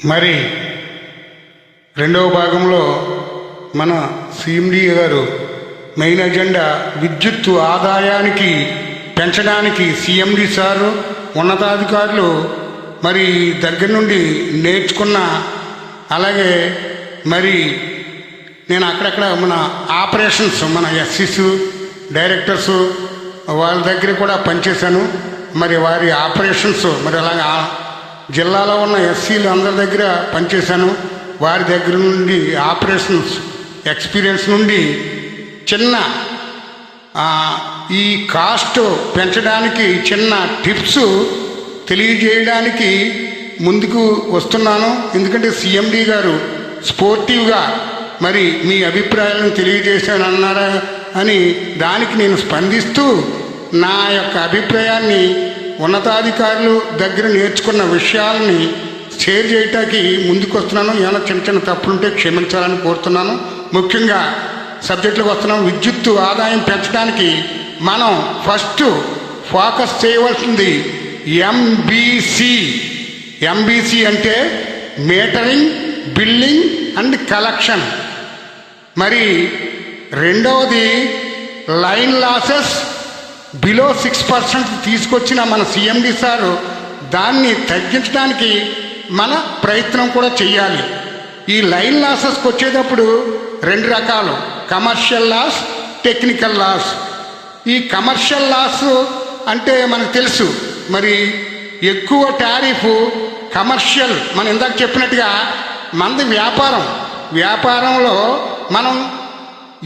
మరి రెండవ భాగంలో మన సిఎండి గారు మెయిన్ ఎజెండా విద్యుత్ ఆదాయానికి పెంచడానికి సిఎండి సారు ఉన్నతాధికారులు మరి దగ్గర నుండి నేర్చుకున్న, అలాగే మరి నేను అక్కడక్కడ మన ఆపరేషన్స్ మన ఎస్సీస్ డైరెక్టర్స్ వాళ్ళ దగ్గర కూడా పనిచేశాను. మరి వారి ఆపరేషన్స్ మరి అలాగే జిల్లాలో ఉన్న ఎస్సీలు అందరి దగ్గర పనిచేశాను. వారి దగ్గర నుండి ఆపరేషన్స్ ఎక్స్పీరియన్స్ నుండి చిన్న ఈ కాస్ట్ పెంచడానికి చిన్న టిప్స్ తెలియజేయడానికి ముందుకు వస్తున్నాను. ఎందుకంటే సిఎండి గారు స్పోర్టివ్గా మరి మీ అభిప్రాయాలను తెలియజేశాను అన్నారా అని దానికి నేను స్పందిస్తూ నా యొక్క అభిప్రాయాన్ని ఉన్నతాధికారులు దగ్గర నేర్చుకున్న విషయాలని షేర్ చేయటానికి ముందుకు వస్తున్నాను. ఏమైనా చిన్న చిన్న తప్పులుంటే క్షమించాలని కోరుతున్నాను. ముఖ్యంగా సబ్జెక్టులకు వస్తున్నాం. విద్యుత్ ఆదాయం పెంచడానికి మనం ఫస్ట్ ఫోకస్ చేయవలసింది ఎంబీసీ అంటే మీటరింగ్, బిల్లింగ్ అండ్ కలెక్షన్. మరి రెండవది లైన్ లాసెస్ బిలో 6% తీసుకొచ్చిన మన సిఎండి సారు దాన్ని తగ్గించడానికి మన ప్రయత్నం కూడా చేయాలి. ఈ లైన్ లాసెస్కి వచ్చేటప్పుడు రెండు రకాలు, కమర్షియల్ లాస్, టెక్నికల్ లాస్. ఈ కమర్షియల్ లాస్ అంటే మనకు తెలుసు, మరి ఎక్కువ టారిఫ్ కమర్షియల్. మనం ఇందాక చెప్పినట్టుగా మనది వ్యాపారంలో మనం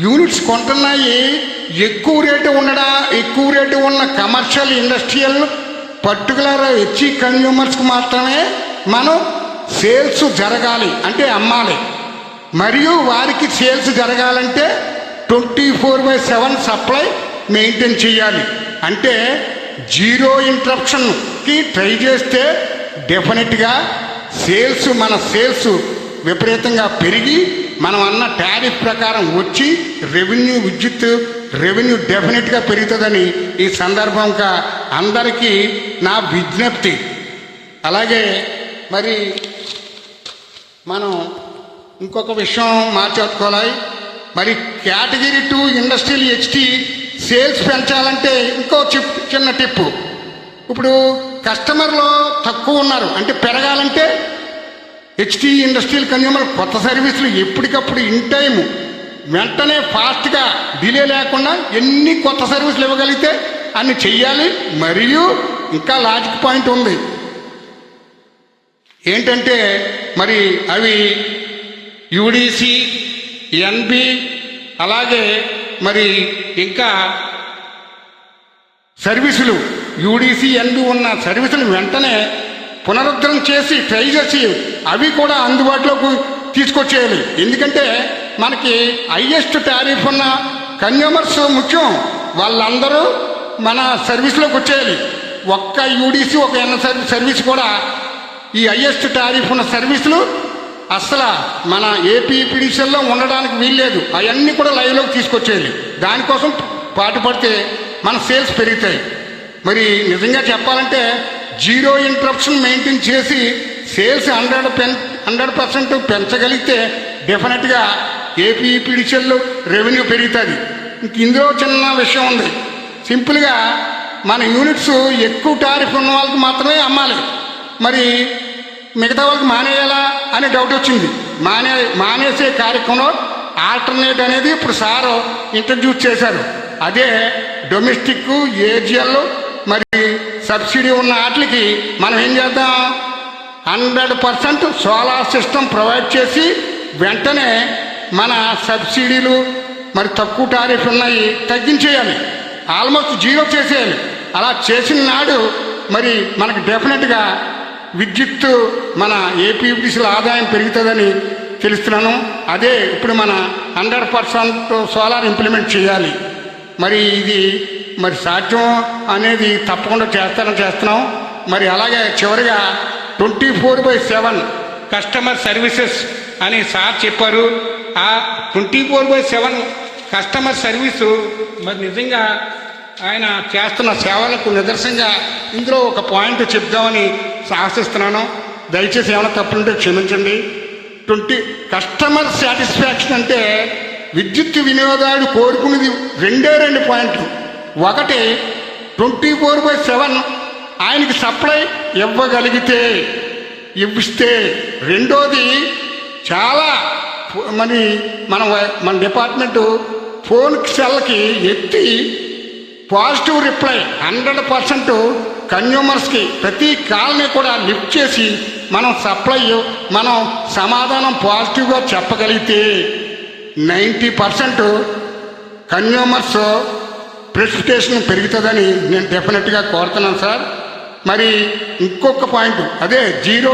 యూనిట్స్ కొంటున్నాయి. ఎక్కువ రేటు ఉన్న కమర్షియల్, ఇండస్ట్రియల్, పర్టికులర్ హెచ్ఈ కన్జ్యూమర్స్కి మాత్రమే మనం సేల్స్ జరగాలి, అంటే అమ్మాలి. మరియు వారికి సేల్స్ జరగాలంటే 24/7 సప్లై మెయింటైన్ చేయాలి. అంటే జీరో ఇంటరప్షన్కి ట్రై చేస్తే డెఫినెట్గా మన సేల్స్ విపరీతంగా పెరిగి మనం అన్న టారిఫ్ ప్రకారం వచ్చి విద్యుత్ రెవెన్యూ డెఫినెట్గా పెరుగుతుందని ఈ సందర్భంగా అందరికీ నా విజ్ఞప్తి. అలాగే మరి మనం ఇంకొక విషయం మార్చేసుకోవాలి. మరి కేటగిరీ 2 ఇండస్ట్రియల్ హెచ్టీ సేల్స్ పెంచాలంటే ఇంకో చిన్న టిప్పు. ఇప్పుడు కస్టమర్లో తక్కువ ఉన్నారు అంటే పెరగాలంటే హెచ్టీ ఇండస్ట్రియల్ కన్జ్యూమర్ కొత్త సర్వీసులు ఎప్పటికప్పుడు ఇన్ టైము వెంటనే ఫాస్ట్గా డిలే లేకుండా ఎన్ని కొత్త సర్వీసులు ఇవ్వగలిగితే అన్ని చెయ్యాలి. మరియు ఇంకా లాజిక్ పాయింట్ ఉంది ఏంటంటే మరి అవి యూడిసి, ఎన్బి, అలాగే మరి ఇంకా సర్వీసులు యూడిసి, ఎన్బి ఉన్న సర్వీసులు వెంటనే పునరుద్ధరణ చేసి ట్రై చేసి అవి కూడా అందుబాటులోకి తీసుకొచ్చేయాలి. ఎందుకంటే మనకి హైయెస్ట్ టారిఫ్ ఉన్న కన్జ్యూమర్స్ ముఖ్యం. వాళ్ళందరూ మన సర్వీస్లోకి వచ్చేయాలి. ఒక్క యూడిసి, ఒక ఎన్ సర్వీస్ కూడా ఈ హైయెస్ట్ టారిఫ్ ఉన్న సర్వీసులు అసలు మన ఏపీపీడీసీల్లో ఉండడానికి వీల్లేదు. అవన్నీ కూడా లైవ్లోకి తీసుకొచ్చేయాలి. దానికోసం పాటుపడితే మన సేల్స్ పెరుగుతాయి. మరి నిజంగా చెప్పాలంటే జీరో ఇంటరప్షన్ మెయింటైన్ చేసి సేల్స్ 100% పెంచగలిగితే డెఫినెట్గా ఏపీపీడీసీల్లో రెవెన్యూ పెరుగుతుంది. ఇందులో చిన్న విషయం ఉంది. సింపుల్గా మన యూనిట్స్ ఎక్కువ టారిఫ్ ఉన్న వాళ్ళకి మాత్రమే అమ్మాలి. మరి మిగతా వాళ్ళకి మానేయాలా అనే డౌట్ వచ్చింది. మానేసే కార్యక్రమంలో ఆల్టర్నేట్ అనేది ఇప్పుడు సారు ఇంట్రడ్యూస్ చేశారు. అదే డొమెస్టిక్, ఏజిఎల్, మరి సబ్సిడీ ఉన్న వాటికి మనం ఏం చేద్దాం, 100% సోలార్ సిస్టమ్ ప్రొవైడ్ చేసి వెంటనే మన సబ్సిడీలు మరి తక్కువ టారిఫ్ ఉన్నాయి తగ్గించేయాలి, ఆల్మోస్ట్ జీరో చేసేయాలి. అలా చేసిన నాడు మరి మనకు డెఫినెట్గా విద్యుత్ మన ఏపీపీసీల ఆదాయం పెరుగుతుందని తెలుస్తున్నాను. అదే ఇప్పుడు మన 100% సోలార్ ఇంప్లిమెంట్ చేయాలి. మరి ఇది మరి సాధ్యం అనేది తప్పకుండా చేస్తున్నాం. మరి అలాగే చివరిగా 24/7 కస్టమర్ సర్వీసెస్ అని సార్ చెప్పారు. ఆ 24/7 కస్టమర్ సర్వీసు మరి నిజంగా ఆయన చేస్తున్న సేవలకు నిదర్శనంగా ఇందులో ఒక పాయింట్ చెప్దామని ఆశిస్తున్నాను. దయచేసి ఏమైనా తప్పులుంటే క్షమించండి. 20 కస్టమర్ సాటిస్ఫాక్షన్ అంటే విద్యుత్ వినియోగదారుడు కోరుకునేది 2 పాయింట్లు. ఒకటి 24/7 ఆయనకి సప్లై ఇవ్వగలిగితే ఇవ్విస్తే, రెండోది చాలా మన డిపార్ట్మెంటు ఫోన్ సెల్కి ఎత్తి పాజిటివ్ రిప్లై 100% కన్జ్యూమర్స్కి ప్రతి కాల్ని కూడా లిఫ్ట్ చేసి మనం సమాధానం పాజిటివ్గా చెప్పగలిగితే 90% కన్జ్యూమర్స్ ప్రెసిపిటేషన్ పెరుగుతుందని నేను డెఫినెట్గా కోరుతున్నాను సార్. మరి ఇంకొక పాయింట్ అదే జీరో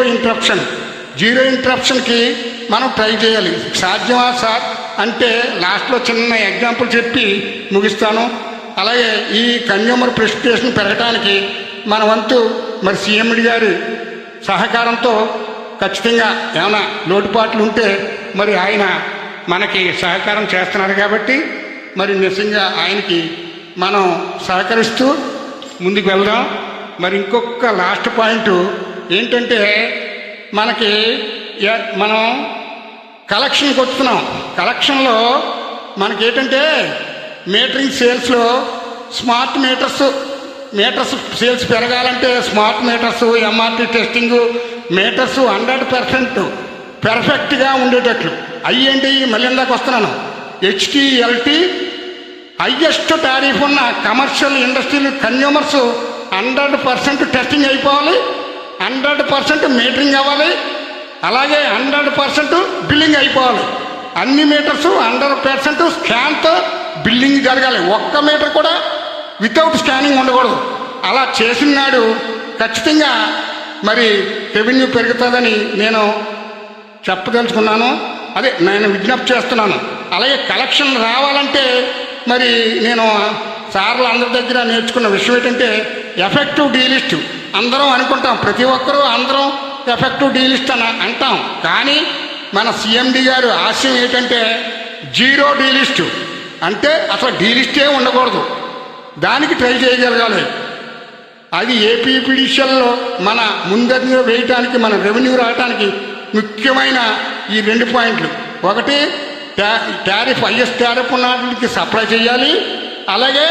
ఇంటరప్షన్కి మనం ట్రై చేయాలి. సాధ్యమా సార్ అంటే లాస్ట్లో చిన్న ఎగ్జాంపుల్ చెప్పి ముగిస్తాను. అలాగే ఈ కన్జ్యూమర్ ప్రెసిపిటేషన్ పెరగడానికి మన వంతు మరి సీఎండి గారి సహకారంతో ఖచ్చితంగా ఏమైనా లోటుపాట్లు ఉంటే మరి ఆయన మనకి సహకారం చేస్తున్నారు కాబట్టి మరి నిజంగా ఆయనకి మనం సహకరిస్తూ ముందుకు వెళ్దాం. మరి ఇంకొక లాస్ట్ పాయింట్ ఏంటంటే మనం కలెక్షన్కి వస్తున్నాం. కలెక్షన్లో మనకి ఏంటంటే మీటరింగ్ సేల్స్లో స్మార్ట్ మీటర్స్ సేల్స్ పెరగాలంటే smart meters, MRT testing meters 100% పెర్ఫెక్ట్గా ఉండేటట్లు అయ్యేంటి. మళ్ళీ ఇందాక వస్తున్నాను, HTLT హైయెస్ట్ టారిఫ్ ఉన్న కమర్షియల్ ఇండస్ట్రియల్ కన్జ్యూమర్స్ 100% టెస్టింగ్ అయిపోవాలి, 100% మీటరింగ్ అవ్వాలి, అలాగే 100% బిల్లింగ్ అయిపోవాలి. అన్ని మీటర్స్ 100% స్కాన్తో బిల్లింగ్ జరగాలి. ఒక్క మీటర్ కూడా వితౌట్ స్కానింగ్ ఉండకూడదు. అలా చేసిన నాడు ఖచ్చితంగా మరి రెవెన్యూ పెరుగుతుందని నేను చెప్పదలుచుకున్నాను. అదే నేను విజ్ఞప్తి చేస్తున్నాను. అలాగే కలెక్షన్ రావాలంటే మరి నేను సార్లు అందరి దగ్గర నేర్చుకున్న విషయం ఏంటంటే ఎఫెక్టివ్ డీలిస్ట్. అందరం అనుకుంటాం, ప్రతి ఒక్కరూ అందరం ఎఫెక్టివ్ డీలిస్ట్ అని అంటాం. కానీ మన సిఎండి గారు ఆశయం ఏంటంటే జీరో డీలిస్టు, అంటే అసలు డీలిస్టే ఉండకూడదు, దానికి ట్రై చేయగలగాలి. అది ఏపీపీడీసీఎల్లో మన ముందంజ వేయటానికి, మన రెవెన్యూ రావడానికి ముఖ్యమైన ఈ 2 పాయింట్లు. ఒకటి టారిఫ్ హైయెస్ట్ టారిఫ్ ఉన్న వాటికి సప్లై చేయాలి, అలాగే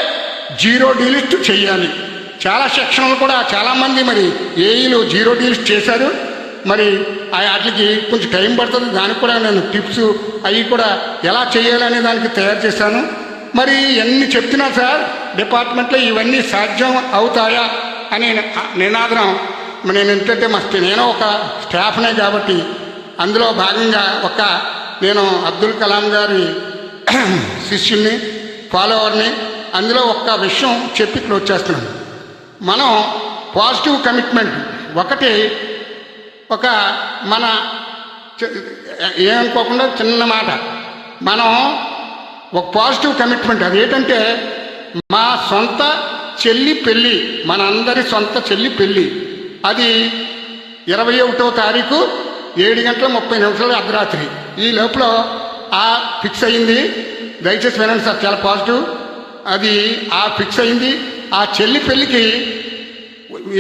జీరో డీలిస్ట్ చేయాలి. చాలా సెక్షన్లు కూడా చాలామంది మరి ఏఈలు జీరో డీలిస్ట్ చేశారు. మరి వాటికి కొంచెం టైం పడుతుంది. దానికి కూడా నేను టిప్స్ అవి కూడా ఎలా చేయాలనే దానికి తయారు చేశాను. మరి ఎన్ని చెప్తున్నా సార్ డిపార్ట్మెంట్లో ఇవన్నీ సాధ్యం అవుతాయా అనే నినాదం నేను ఏంటంటే నేను ఒక స్టాఫ్నే కాబట్టి అందులో భాగంగా నేను అబ్దుల్ కలాం గారి శిష్యుల్ని, ఫాలోవర్ని. అందులో ఒక్క విషయం చెప్పి క్లోజ్ చేస్తున్నాను. మనం పాజిటివ్ కమిట్మెంట్ ఒకటి, మన ఏమనుకోకుండా చిన్న మాట, మనం ఒక పాజిటివ్ కమిట్మెంట్ అది ఏంటంటే మా సొంత చెల్లి పెళ్ళి, మన అందరి సొంత చెల్లి పెళ్ళి, అది 21వ తారీఖు 7:30 అర్ధరాత్రి ఈ లోపల ఫిక్స్ అయింది. దయచేసి వినండి సార్, చాలా పాజిటివ్. అది ఫిక్స్ అయింది. ఆ చెల్లి పెళ్ళికి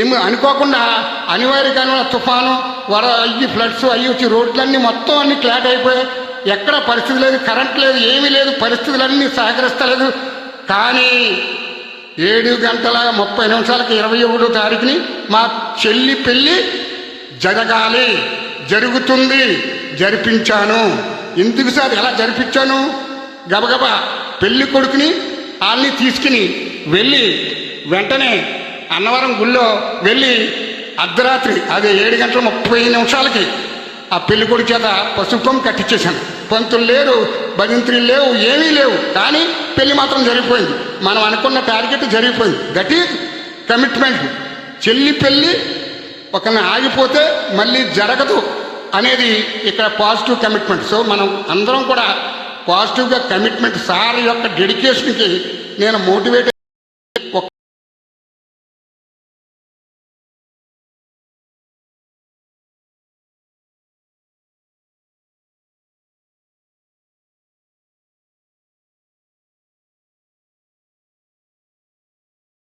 ఏమి అనుకోకుండా అనివార్యంగా తుఫాను, ఫ్లడ్స్ అయ్యి వచ్చి రోడ్లన్నీ మొత్తం అన్ని క్లాట్ అయిపోయాయి. ఎక్కడ పరిస్థితి లేదు, కరెంట్ లేదు, ఏమీ లేదు, పరిస్థితులన్నీ సహకరిస్తలేదు. కానీ 7:30 21వ తారీఖుని మా చెల్లి పెళ్ళి జరగాలి, జరుగుతుంది, జరిపించాను. ఎందుకు సార్ ఎలా జరిపించాను? గబగబా పెళ్లి కొడుకుని వాళ్ళని తీసుకుని వెళ్ళి వెంటనే అన్నవరం గుళ్ళో వెళ్ళి అర్ధరాత్రి అదే 7:30 ఆ పెళ్లి కొడుకు చేత పసుపు కట్టించేశాను. పంతులు లేరు, భజంత్రులు లేవు, ఏమీ లేవు. కానీ పెళ్లి మాత్రం జరిగిపోయింది. మనం అనుకున్న టార్గెట్ జరిగిపోయింది. That is commitment. చెల్లి పెళ్ళి ఒకరిని ఆగిపోతే మళ్ళీ జరగదు అనేది ఇక్కడ పాజిటివ్ కమిట్మెంట్. సో మనం అందరం కూడా పాజిటివ్గా కమిట్మెంట్, సార్ యొక్క డెడికేషన్కి నేను మోటివేట్